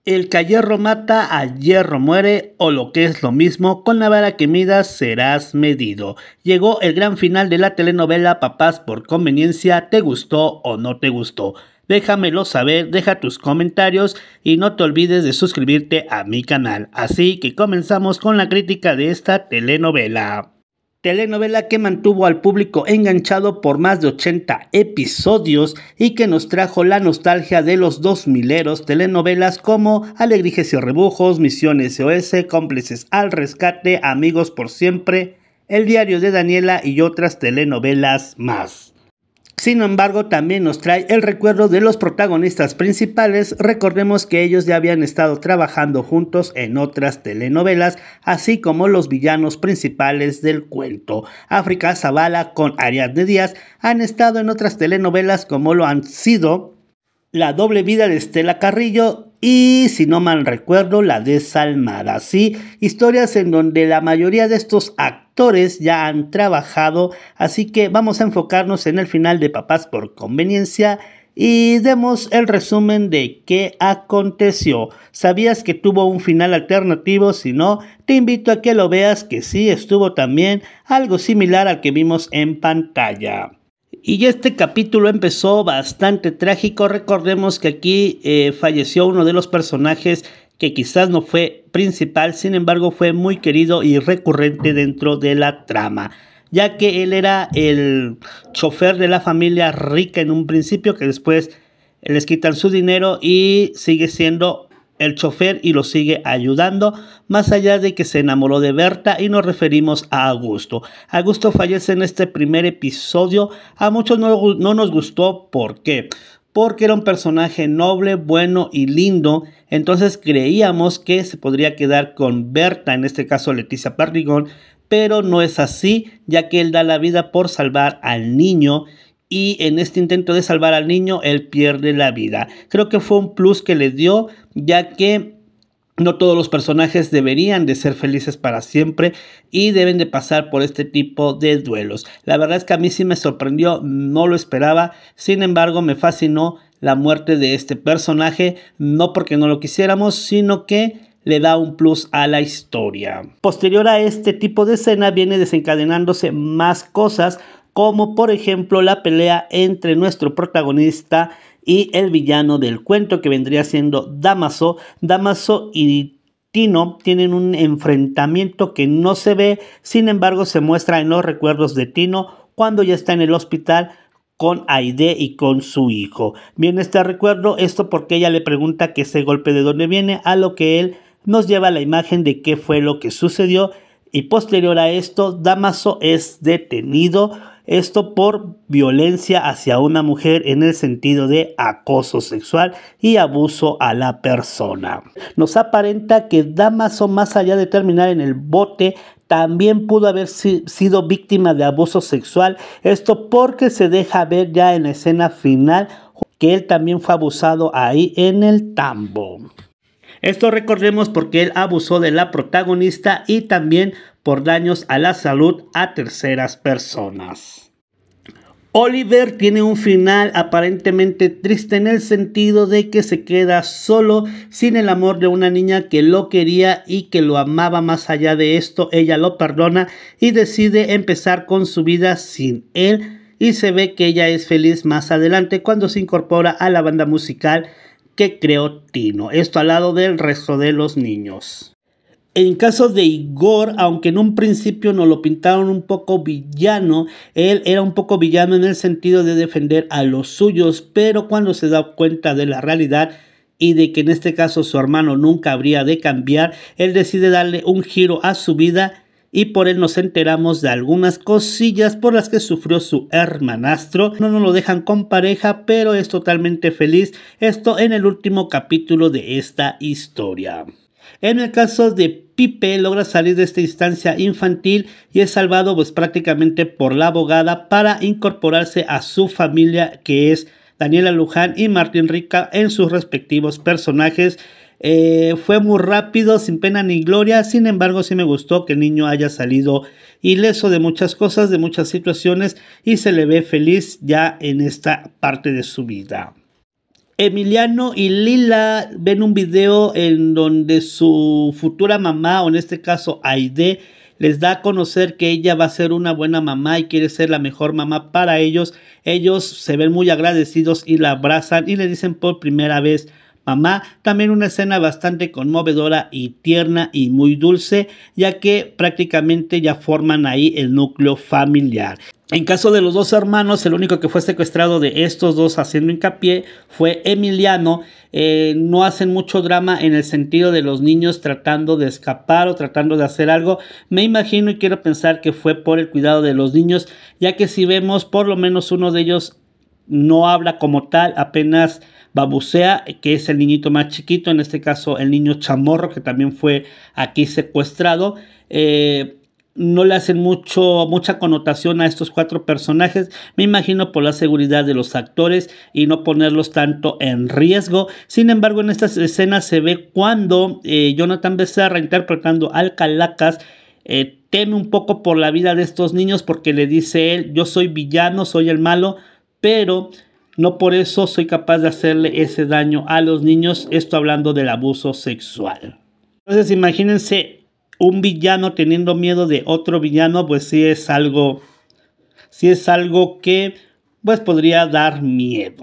El que a hierro mata, a hierro muere, o lo que es lo mismo, con la vara que midas serás medido. Llegó el gran final de la telenovela Papás por Conveniencia. ¿Te gustó o no te gustó? Déjamelo saber, deja tus comentarios y no te olvides de suscribirte a mi canal. Así que comenzamos con la crítica de esta telenovela. Telenovela que mantuvo al público enganchado por más de 80 episodios y que nos trajo la nostalgia de los 2000eros, telenovelas como Alegrijes y Rebujos, Misión SOS, Cómplices al Rescate, Amigos por Siempre, El Diario de Daniela y otras telenovelas más. Sin embargo, también nos trae el recuerdo de los protagonistas principales. Recordemos que ellos ya habían estado trabajando juntos en otras telenovelas, así como los villanos principales del cuento. África Zavala con Ariadne Díaz han estado en otras telenovelas como lo han sido La doble vida de Estela Carrillo y, si no mal recuerdo, La desalmada. Sí, historias en donde la mayoría de estos actores ya han trabajado, así que vamos a enfocarnos en el final de Papás por Conveniencia y demos el resumen de qué aconteció. ¿Sabías que tuvo un final alternativo? Si no, te invito a que lo veas, que sí estuvo también algo similar al que vimos en pantalla. Y este capítulo empezó bastante trágico. Recordemos que aquí falleció uno de los personajes que quizás no fue principal, sin embargo fue muy querido y recurrente dentro de la trama, ya que él era el chofer de la familia rica en un principio, que después les quitan su dinero y sigue siendo el chofer y lo sigue ayudando, más allá de que se enamoró de Berta, y nos referimos a Augusto. Augusto fallece en este primer episodio. A muchos no nos gustó. ¿Por qué? Porque era un personaje noble, bueno y lindo, entonces creíamos que se podría quedar con Berta, en este caso Leticia Perdigón, pero no es así, ya que él da la vida por salvar al niño, y en este intento de salvar al niño, él pierde la vida. Creo que fue un plus que le dio, ya que no todos los personajes deberían de ser felices para siempre y deben de pasar por este tipo de duelos. La verdad es que a mí sí me sorprendió, no lo esperaba, sin embargo me fascinó la muerte de este personaje, no porque no lo quisiéramos, sino que le da un plus a la historia. Posterior a este tipo de escena viene desencadenándose más cosas, como por ejemplo la pelea entre nuestro protagonista y el villano del cuento, que vendría siendo Dámaso. Dámaso y Tino tienen un enfrentamiento que no se ve, sin embargo se muestra en los recuerdos de Tino cuando ya está en el hospital con Aide y con su hijo. Viene este recuerdo, esto porque ella le pregunta que ese golpe de dónde viene, a lo que él nos lleva la imagen de qué fue lo que sucedió, y posterior a esto Dámaso es detenido, esto por violencia hacia una mujer en el sentido de acoso sexual y abuso a la persona. Nos aparenta que Dámaso, más allá de terminar en el bote, también pudo haber sido víctima de abuso sexual, esto porque se deja ver ya en la escena final que él también fue abusado ahí en el tambo. Esto recordemos porque él abusó de la protagonista y también por daños a la salud a terceras personas. Oliver tiene un final aparentemente triste en el sentido de que se queda solo, sin el amor de una niña que lo quería y que lo amaba. Más allá de esto, ella lo perdona y decide empezar con su vida sin él, y se ve que ella es feliz más adelante cuando se incorpora a la banda musical que creó Tino, esto al lado del resto de los niños. En caso de Igor, aunque en un principio nos lo pintaron un poco villano, él era un poco villano en el sentido de defender a los suyos, pero cuando se da cuenta de la realidad y de que en este caso su hermano nunca habría de cambiar, él decide darle un giro a su vida, y por él nos enteramos de algunas cosillas por las que sufrió su hermanastro. No nos lo dejan con pareja, pero es totalmente feliz, esto en el último capítulo de esta historia. En el caso de Pipe, logra salir de esta instancia infantil y es salvado pues prácticamente por la abogada para incorporarse a su familia, que es Daniela Luján y Martín Rica en sus respectivos personajes. Fue muy rápido, sin pena ni gloria, sin embargo sí me gustó que el niño haya salido ileso de muchas cosas, de muchas situaciones, y se le ve feliz ya en esta parte de su vida. Emiliano y Lila ven un video en donde su futura mamá, o en este caso Aide, les da a conocer que ella va a ser una buena mamá y quiere ser la mejor mamá para ellos. Ellos se ven muy agradecidos y la abrazan y le dicen por primera vez mamá. También una escena bastante conmovedora y tierna y muy dulce, ya que prácticamente ya forman ahí el núcleo familiar. En caso de los dos hermanos, el único que fue secuestrado de estos dos, haciendo hincapié, fue Emiliano. No hacen mucho drama en el sentido de los niños tratando de escapar o tratando de hacer algo. Me imagino y quiero pensar que fue por el cuidado de los niños, ya que si vemos, por lo menos uno de ellos no habla como tal, apenas babucea, que es el niñito más chiquito, en este caso el niño Chamorro, que también fue aquí secuestrado. No le hacen mucha connotación a estos cuatro personajes, me imagino por la seguridad de los actores y no ponerlos tanto en riesgo. Sin embargo, en estas escenas se ve cuando Jonathan Becerra, interpretando al Calacas, teme un poco por la vida de estos niños, porque le dice él: yo soy villano, soy el malo, pero no por eso soy capaz de hacerle ese daño a los niños. Esto hablando del abuso sexual. Entonces imagínense un villano teniendo miedo de otro villano, pues sí es algo que pues podría dar miedo.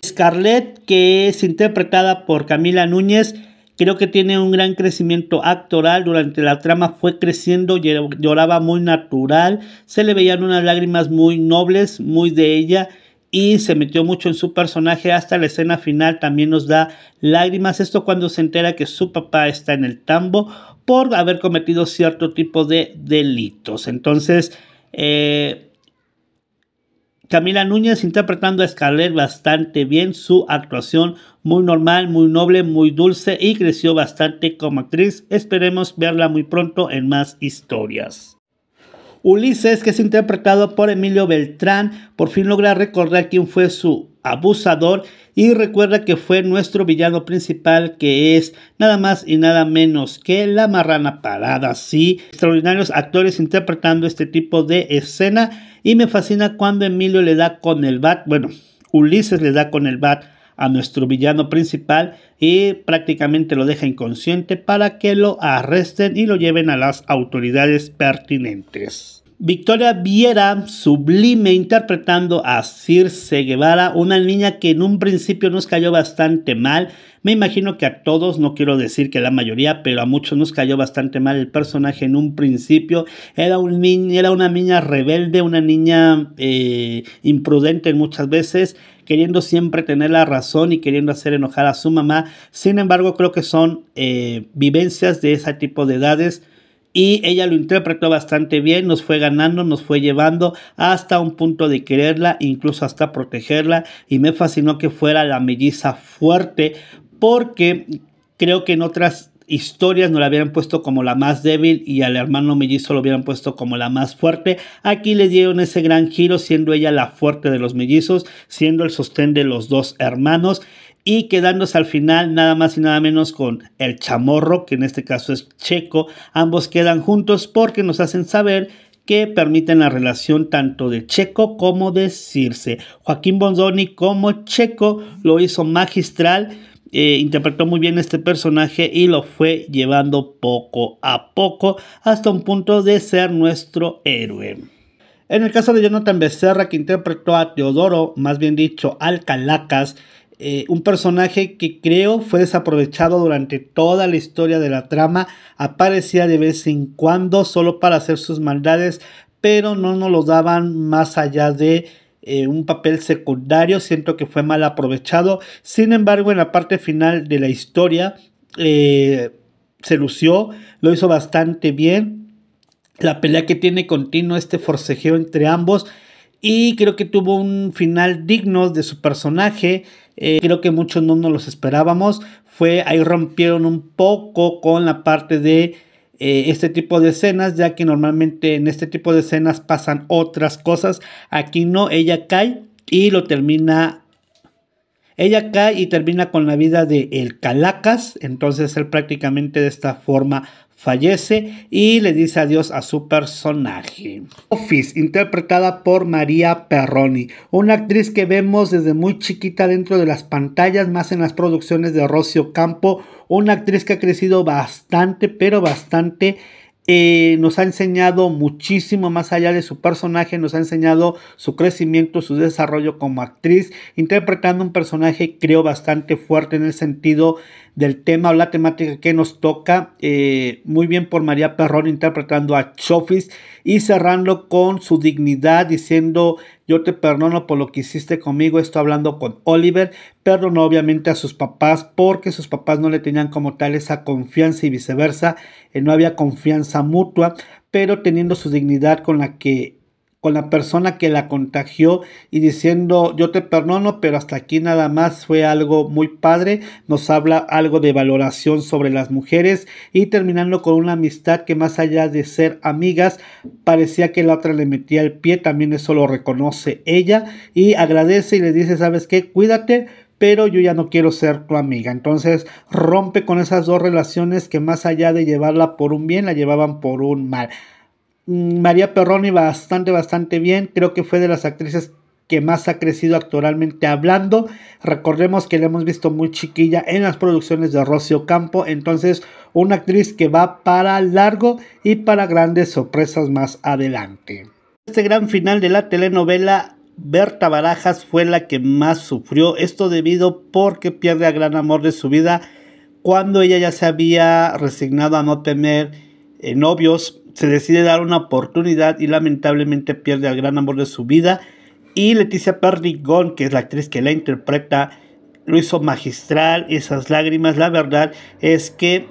Scarlett, que es interpretada por Camila Núñez, creo que tiene un gran crecimiento actoral. Durante la trama fue creciendo, lloraba muy natural, se le veían unas lágrimas muy nobles, muy de ella, y se metió mucho en su personaje. Hasta la escena final también nos da lágrimas. Esto cuando se entera que su papá está en el tambo por haber cometido cierto tipo de delitos. Entonces, Camila Núñez interpretando a Scarlett bastante bien, su actuación muy normal, muy noble, muy dulce, y creció bastante como actriz. Esperemos verla muy pronto en más historias. Ulises, que es interpretado por Emilio Beltrán, por fin logra recordar quién fue su abusador y recuerda que fue nuestro villano principal, que es nada más y nada menos que la Marrana Parada. Sí, extraordinarios actores interpretando este tipo de escena, y me fascina cuando Emilio le da con el bat, bueno, Ulises le da con el bat a nuestro villano principal y prácticamente lo deja inconsciente para que lo arresten y lo lleven a las autoridades pertinentes. Victoria Viera, sublime, interpretando a Circe Guevara, una niña que en un principio nos cayó bastante mal. Me imagino que a todos, no quiero decir que la mayoría, pero a muchos nos cayó bastante mal el personaje en un principio. Era una niña rebelde, una niña imprudente muchas veces, queriendo siempre tener la razón y queriendo hacer enojar a su mamá. Sin embargo, creo que son vivencias de ese tipo de edades, y ella lo interpretó bastante bien, nos fue ganando, nos fue llevando hasta un punto de quererla, incluso hasta protegerla, y me fascinó que fuera la melliza fuerte, porque creo que en otras historias nos la habían puesto como la más débil y al hermano mellizo lo hubieran puesto como la más fuerte. Aquí le dieron ese gran giro, siendo ella la fuerte de los mellizos, siendo el sostén de los dos hermanos, y quedándose al final nada más y nada menos con el Chamorro, que en este caso es Checo. Ambos quedan juntos porque nos hacen saber que permiten la relación tanto de Checo como de Circe. Joaquín Bondoni como Checo lo hizo magistral, interpretó muy bien este personaje y lo fue llevando poco a poco hasta un punto de ser nuestro héroe. En el caso de Jonathan Becerra, que interpretó a Teodoro, más bien dicho al Calacas, un personaje que creo fue desaprovechado durante toda la historia de la trama. Aparecía de vez en cuando solo para hacer sus maldades, pero no nos lo daban más allá de un papel secundario. Siento que fue mal aprovechado. Sin embargo, en la parte final de la historia se lució, lo hizo bastante bien. La pelea que tiene continuo, este forcejeo entre ambos, y creo que tuvo un final digno de su personaje. Creo que muchos no nos los esperábamos. Ahí rompieron un poco con la parte de este tipo de escenas, ya que normalmente en este tipo de escenas pasan otras cosas. Aquí no, ella cae y lo termina Ella cae y termina con la vida de el Calacas, entonces él prácticamente de esta forma fallece y le dice adiós a su personaje. Office, interpretada por María Perroni, una actriz que vemos desde muy chiquita dentro de las pantallas, más en las producciones de Rocío Ocampo, una actriz que ha crecido bastante, pero bastante. Nos ha enseñado muchísimo más allá de su personaje, nos ha enseñado su crecimiento, su desarrollo como actriz, interpretando un personaje creo bastante fuerte en el sentido del tema o la temática que nos toca. Muy bien por María Perrón interpretando a Chofis y cerrando con su dignidad diciendo: yo te perdono por lo que hiciste conmigo. Esto hablando con Oliver. Perdonó obviamente a sus papás porque sus papás no le tenían como tal esa confianza y viceversa. No había confianza mutua, pero teniendo su dignidad con la persona que la contagió y diciendo: yo te perdono, pero hasta aquí nada más. Fue algo muy padre, nos habla algo de valoración sobre las mujeres y terminando con una amistad que más allá de ser amigas, parecía que la otra le metía el pie. También eso lo reconoce ella y agradece y le dice: ¿sabes qué? Cuídate, pero yo ya no quiero ser tu amiga. Entonces rompe con esas dos relaciones que más allá de llevarla por un bien, la llevaban por un mal. María Perroni bastante bien, creo que fue de las actrices que más ha crecido actoralmente hablando. Recordemos que la hemos visto muy chiquilla en las producciones de Rocío Ocampo, entonces una actriz que va para largo y para grandes sorpresas más adelante. Este gran final de la telenovela, Berta Barajas fue la que más sufrió, esto debido porque pierde al gran amor de su vida cuando ella ya se había resignado a no tener novios. Se decide dar una oportunidad y lamentablemente pierde al gran amor de su vida. Y Leticia Perdigón, que es la actriz que la interpreta, lo hizo magistral. Esas lágrimas, la verdad es que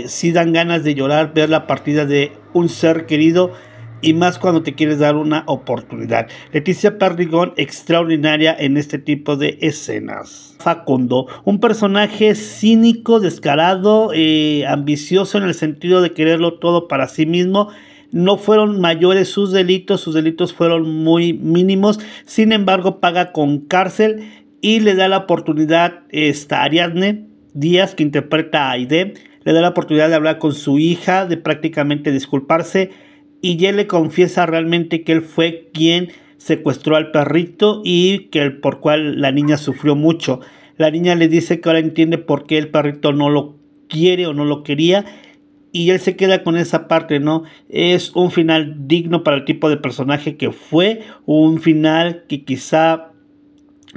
sí dan ganas de llorar ver la partida de un ser querido, y más cuando te quieres dar una oportunidad. Leticia Perdigón, extraordinaria en este tipo de escenas. Facundo, un personaje cínico, descarado, ambicioso en el sentido de quererlo todo para sí mismo. No fueron mayores sus delitos fueron muy mínimos, sin embargo paga con cárcel y le da la oportunidad a Ariadne Díaz, que interpreta a Aide, le da la oportunidad de hablar con su hija, de prácticamente disculparse, y él le confiesa realmente que él fue quien secuestró al perrito y que por cual la niña sufrió mucho. La niña le dice que ahora entiende por qué el perrito no lo quiere o no lo quería, y él se queda con esa parte, ¿no? Es un final digno para el tipo de personaje que fue, un final que quizá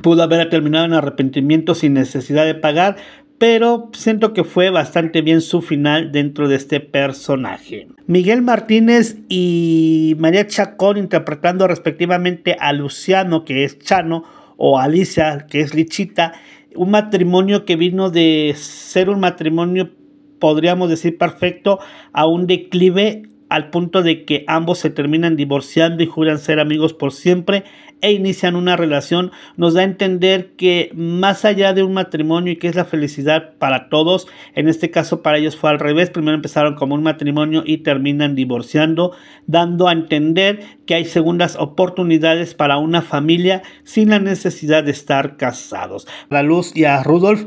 pudo haber terminado en arrepentimiento sin necesidad de pagar, pero siento que fue bastante bien su final dentro de este personaje. Miguel Martínez y María Chacón interpretando respectivamente a Luciano, que es Chano, o Alicia, que es Lichita, un matrimonio que vino de ser un matrimonio, podríamos decir, perfecto, a un declive, al punto de que ambos se terminan divorciando y juran ser amigos por siempre e inician una relación. Nos da a entender que más allá de un matrimonio y que es la felicidad para todos, en este caso para ellos fue al revés. Primero empezaron como un matrimonio y terminan divorciando, dando a entender que hay segundas oportunidades para una familia sin la necesidad de estar casados. A Luz y a Rudolf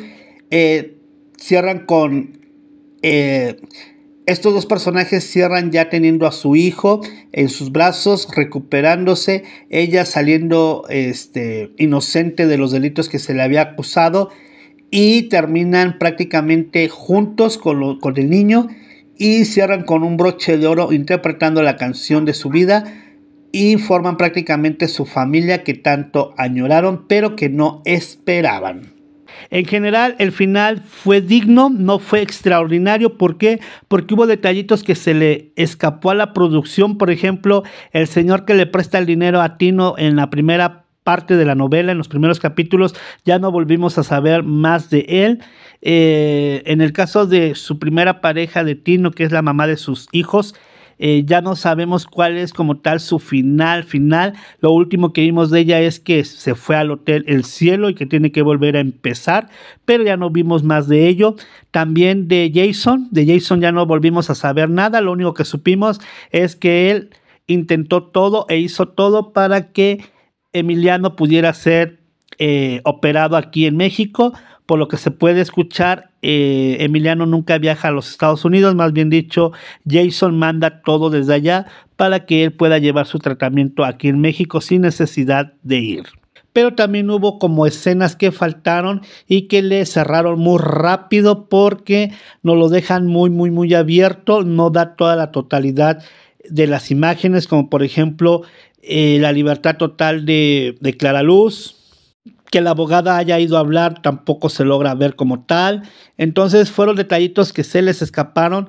cierran con... estos dos personajes cierran ya teniendo a su hijo en sus brazos, recuperándose, ella saliendo inocente de los delitos que se le había acusado, y terminan prácticamente juntos con el niño y cierran con un broche de oro interpretando la canción de su vida y forman prácticamente su familia que tanto añoraron pero que no esperaban. En general, el final fue digno, no fue extraordinario. ¿Por qué? Porque hubo detallitos que se le escapó a la producción. Por ejemplo, el señor que le presta el dinero a Tino en la primera parte de la novela, en los primeros capítulos, ya no volvimos a saber más de él. En el caso de su primera pareja de Tino, que es la mamá de sus hijos, ya no sabemos cuál es como tal su final. Lo último que vimos de ella es que se fue al hotel El Cielo y que tiene que volver a empezar, pero ya no vimos más de ello. También de Jason ya no volvimos a saber nada. Lo único que supimos es que él intentó todo e hizo todo para que Emiliano pudiera ser operado aquí en México. Por lo que se puede escuchar, Emiliano nunca viaja a los Estados Unidos, más bien dicho, Jason manda todo desde allá para que él pueda llevar su tratamiento aquí en México sin necesidad de ir. Pero también hubo como escenas que faltaron y que le cerraron muy rápido porque nos lo dejan muy abierto, no da toda la totalidad de las imágenes, como por ejemplo la libertad total de Clara Luz. Que la abogada haya ido a hablar tampoco se logra ver como tal. Entonces fueron detallitos que se les escaparon,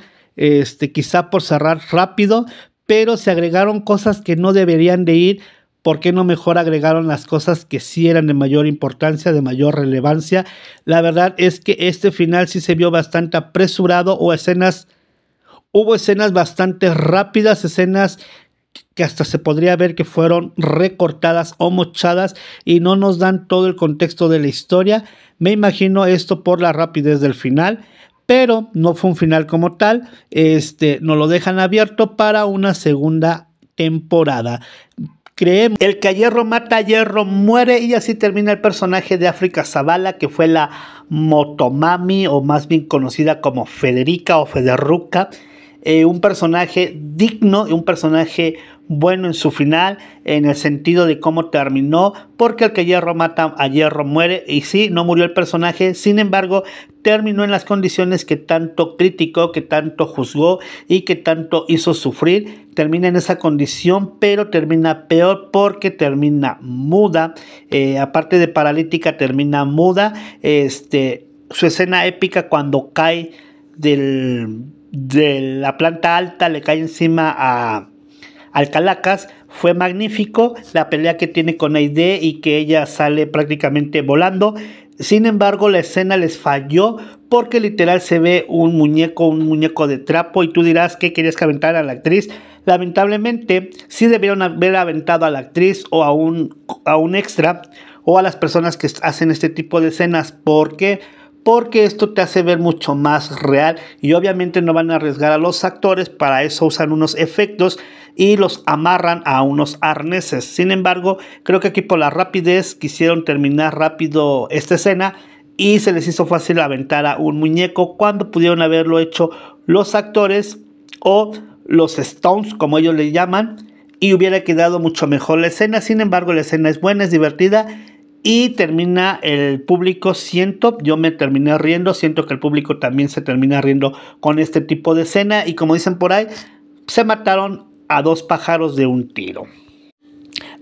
quizá por cerrar rápido, pero se agregaron cosas que no deberían de ir. ¿Por qué no mejor agregaron las cosas que sí eran de mayor importancia, de mayor relevancia? La verdad es que este final sí se vio bastante apresurado, hubo escenas bastante rápidas, escenas que hasta se podría ver que fueron recortadas o mochadas y no nos dan todo el contexto de la historia. Me imagino esto por la rapidez del final, pero no fue un final como tal. Nos lo dejan abierto para una segunda temporada. Creemos el que a hierro mata, a hierro muere, y así termina el personaje de África Zavala, que fue la Motomami, o más bien conocida como Federica o Federuca. Un personaje digno, un personaje bueno en su final, en el sentido de cómo terminó, porque el que hierro mata, a hierro muere, y sí, no murió el personaje, sin embargo, terminó en las condiciones que tanto criticó, que tanto juzgó y que tanto hizo sufrir. Termina en esa condición, pero termina peor porque termina muda, aparte de paralítica, termina muda. Su escena épica cuando cae de la planta alta, le cae encima al Calacas, fue magnífico. La pelea que tiene con Aide y que ella sale prácticamente volando. Sin embargo, la escena les falló porque literal se ve un muñeco de trapo, y tú dirás que querías que aventara a la actriz. Lamentablemente, sí debieron haber aventado a la actriz o a un extra o a las personas que hacen este tipo de escenas. ¿Por qué? Porque esto te hace ver mucho más real, y obviamente no van a arriesgar a los actores. Para eso usan unos efectos y los amarran a unos arneses. Sin embargo, creo que aquí por la rapidez quisieron terminar rápido esta escena y se les hizo fácil aventar a un muñeco cuando pudieron haberlo hecho los actores o los Stones, como ellos le llaman, y hubiera quedado mucho mejor la escena. Sin embargo, la escena es buena, es divertida, y termina el público, yo me terminé riendo, siento que el público también se termina riendo con este tipo de escena, y como dicen por ahí, se mataron a dos pájaros de un tiro.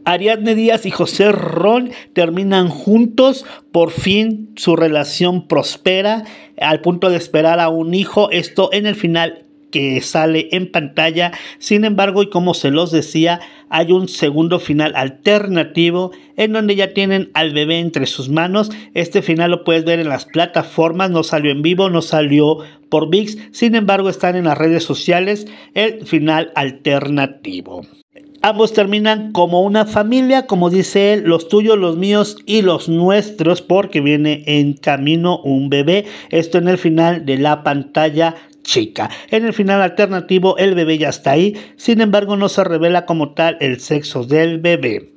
Ariadne Díaz y José Ron terminan juntos, por fin su relación prospera, al punto de esperar a un hijo, esto en el final que sale en pantalla. Sin embargo, y como se los decía, hay un segundo final alternativo en donde ya tienen al bebé entre sus manos. Este final lo puedes ver en las plataformas, no salió en vivo, no salió por ViX, sin embargo están en las redes sociales, el final alternativo. Ambos terminan como una familia, como dice él, los tuyos, los míos y los nuestros, porque viene en camino un bebé. Esto en el final de la pantalla chica. En el final alternativo el bebé ya está ahí, sin embargo no se revela como tal el sexo del bebé.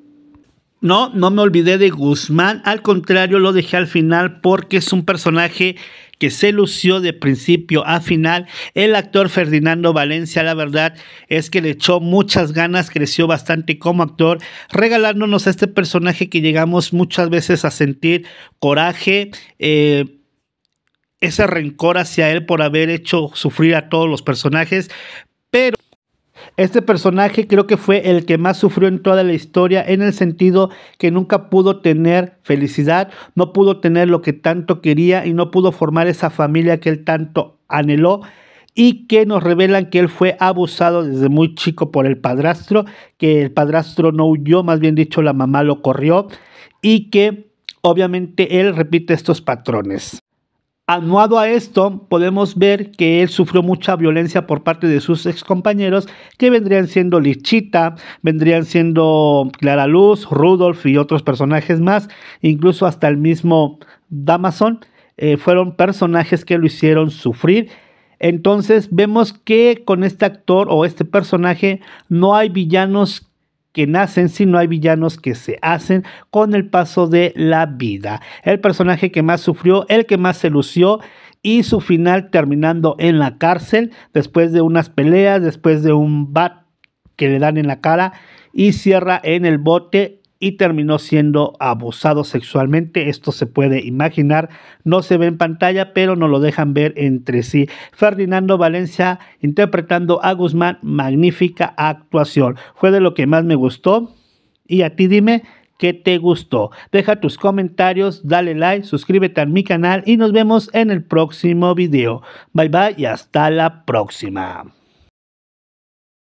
No me olvidé de Guzmán, al contrario lo dejé al final porque es un personaje que se lució de principio a final. El actor Ferdinando Valencia, la verdad es que le echó muchas ganas, creció bastante como actor, regalándonos a este personaje que llegamos muchas veces a sentir coraje, ese rencor hacia él por haber hecho sufrir a todos los personajes, pero este personaje creo que fue el que más sufrió en toda la historia, en el sentido que nunca pudo tener felicidad, no pudo tener lo que tanto quería y no pudo formar esa familia que él tanto anheló, y que nos revelan que él fue abusado desde muy chico por el padrastro, que el padrastro no huyó, más bien dicho la mamá lo corrió, y que obviamente él repite estos patrones. Anuado a esto, podemos ver que él sufrió mucha violencia por parte de sus excompañeros, que vendrían siendo Lichita, vendrían siendo Clara Luz, Rudolf y otros personajes más, incluso hasta el mismo Damason, fueron personajes que lo hicieron sufrir. Entonces vemos que con este actor o este personaje no hay villanos que nacen, sino hay villanos que se hacen con el paso de la vida. El personaje que más sufrió, el que más se lució, y su final terminando en la cárcel después de unas peleas, después de un bat que le dan en la cara, y cierra en el bote y terminó siendo abusado sexualmente. Esto se puede imaginar, no se ve en pantalla, pero nos lo dejan ver entre sí. Ferdinando Valencia interpretando a Guzmán, magnífica actuación. Fue de lo que más me gustó. Y a ti dime, ¿qué te gustó? Deja tus comentarios, dale like, suscríbete a mi canal y nos vemos en el próximo video. Bye bye y hasta la próxima.